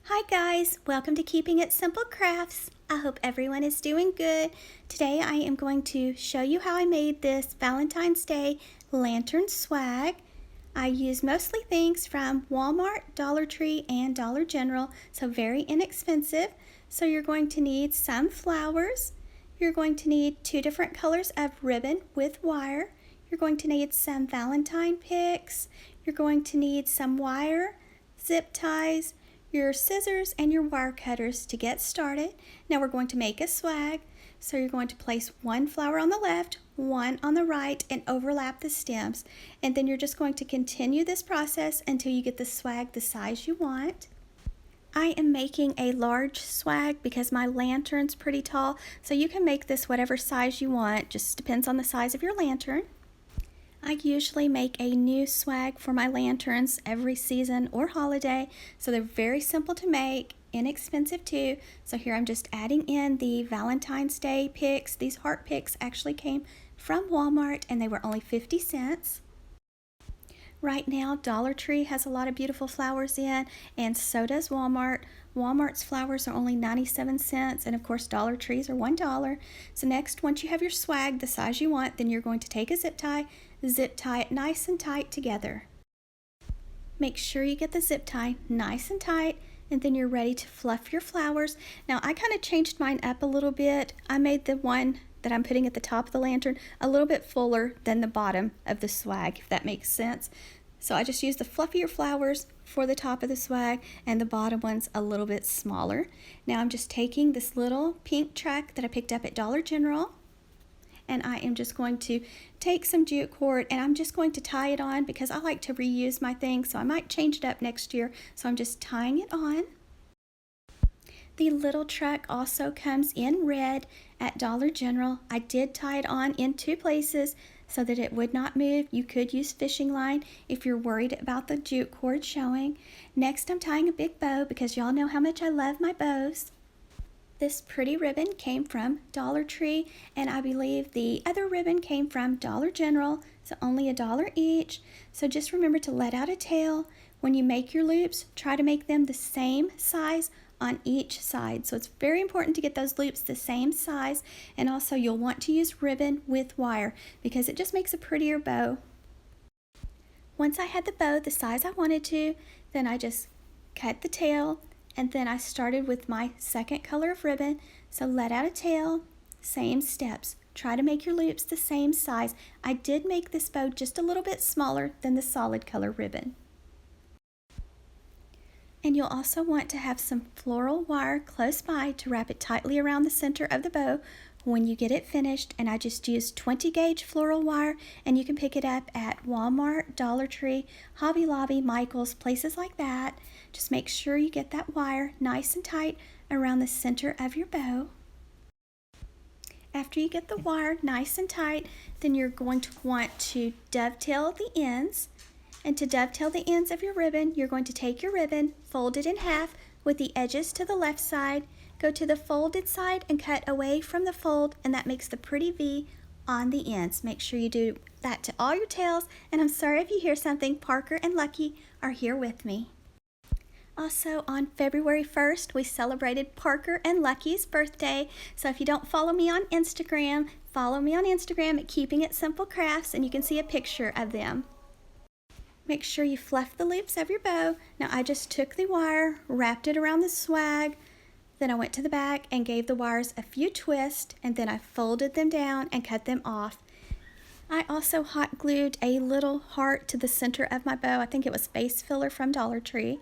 Hi guys, welcome to Keeping It Simple Crafts. I hope everyone is doing good. Today I am going to show you how I made this Valentine's Day lantern swag. I use mostly things from Walmart, Dollar Tree, and Dollar General, so very inexpensive. So you're going to need some flowers. You're going to need 2 different colors of ribbon with wire. You're going to need some Valentine picks. You're going to need some wire, zip ties, your scissors, and your wire cutters to get started. Now we're going to make a swag. So you're going to place 1 flower on the left, 1 on the right, and overlap the stems. And then you're just going to continue this process until you get the swag the size you want. I am making a large swag because my lantern's pretty tall, so you can make this whatever size you want, just depends on the size of your lantern. I usually make a new swag for my lanterns every season or holiday, so they're very simple to make, inexpensive too. So here I'm just adding in the Valentine's Day picks. These heart picks actually came from Walmart and they were only 50 cents. Right now, Dollar Tree has a lot of beautiful flowers in, and so does Walmart. Walmart's flowers are only 97 cents, and of course Dollar Tree's are $1. So next, once you have your swag the size you want, then you're going to take a zip tie it nice and tight together. Make sure you get the zip tie nice and tight, and then you're ready to fluff your flowers. Now I kind of changed mine up a little bit. I made the one that I'm putting at the top of the lantern a little bit fuller than the bottom of the swag, if that makes sense. So I just used the fluffier flowers for the top of the swag and the bottom one's a little bit smaller. Now I'm just taking this little pink track that I picked up at Dollar General, and I am just going to take some jute cord and I'm just going to tie it on because I like to reuse my things, so I might change it up next year. So I'm just tying it on. The little truck also comes in red at Dollar General. I did tie it on in 2 places so that it would not move. You could use fishing line if you're worried about the jute cord showing. Next, I'm tying a big bow because y'all know how much I love my bows. This pretty ribbon came from Dollar Tree, and I believe the other ribbon came from Dollar General, so only $1 each. So just remember to let out a tail. When you make your loops, try to make them the same size on each side. So it's very important to get those loops the same size, and also you'll want to use ribbon with wire because it just makes a prettier bow. Once I had the bow the size I wanted to, then I just cut the tail, and then I started with my second color of ribbon. So let out a tail, same steps. Try to make your loops the same size. I did make this bow just a little bit smaller than the solid color ribbon. And you'll also want to have some floral wire close by to wrap it tightly around the center of the bow when you get it finished. And I just used 20 gauge floral wire, and you can pick it up at Walmart, Dollar Tree, Hobby Lobby, Michael's, places like that. Just make sure you get that wire nice and tight around the center of your bow. After you get the wire nice and tight, then you're going to want to dovetail the ends. And to dovetail the ends of your ribbon, you're going to take your ribbon, fold it in half with the edges to the left side, go to the folded side and cut away from the fold, and that makes the pretty V on the ends. Make sure you do that to all your tails, and I'm sorry if you hear something. Parker and Lucky are here with me. Also, on February 1st, we celebrated Parker and Lucky's birthday. So if you don't follow me on Instagram, follow me on Instagram at Keeping It Simple Crafts, and you can see a picture of them. Make sure you fluff the loops of your bow. Now I just took the wire, wrapped it around the swag, then I went to the back and gave the wires a few twists, and then I folded them down and cut them off. I also hot glued a little heart to the center of my bow. I think it was face filler from Dollar Tree.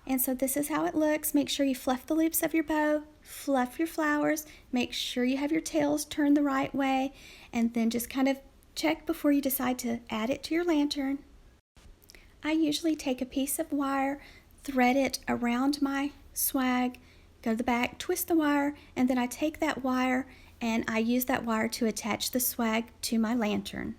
And so this is how it looks. Make sure you fluff the loops of your bow, fluff your flowers, make sure you have your tails turned the right way, and then just kind of check before you decide to add it to your lantern. I usually take a piece of wire, thread it around my swag, go to the back, twist the wire, and then I take that wire and I use that wire to attach the swag to my lantern.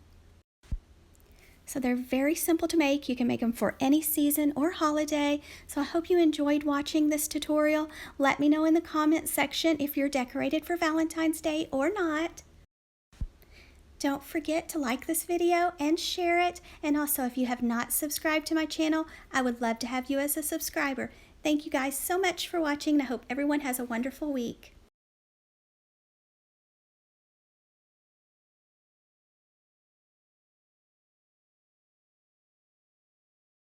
So they're very simple to make. You can make them for any season or holiday. So I hope you enjoyed watching this tutorial. Let me know in the comment section if you're decorated for Valentine's Day or not. Don't forget to like this video and share it. And also, if you have not subscribed to my channel, I would love to have you as a subscriber. Thank you guys so much for watching, and I hope everyone has a wonderful week.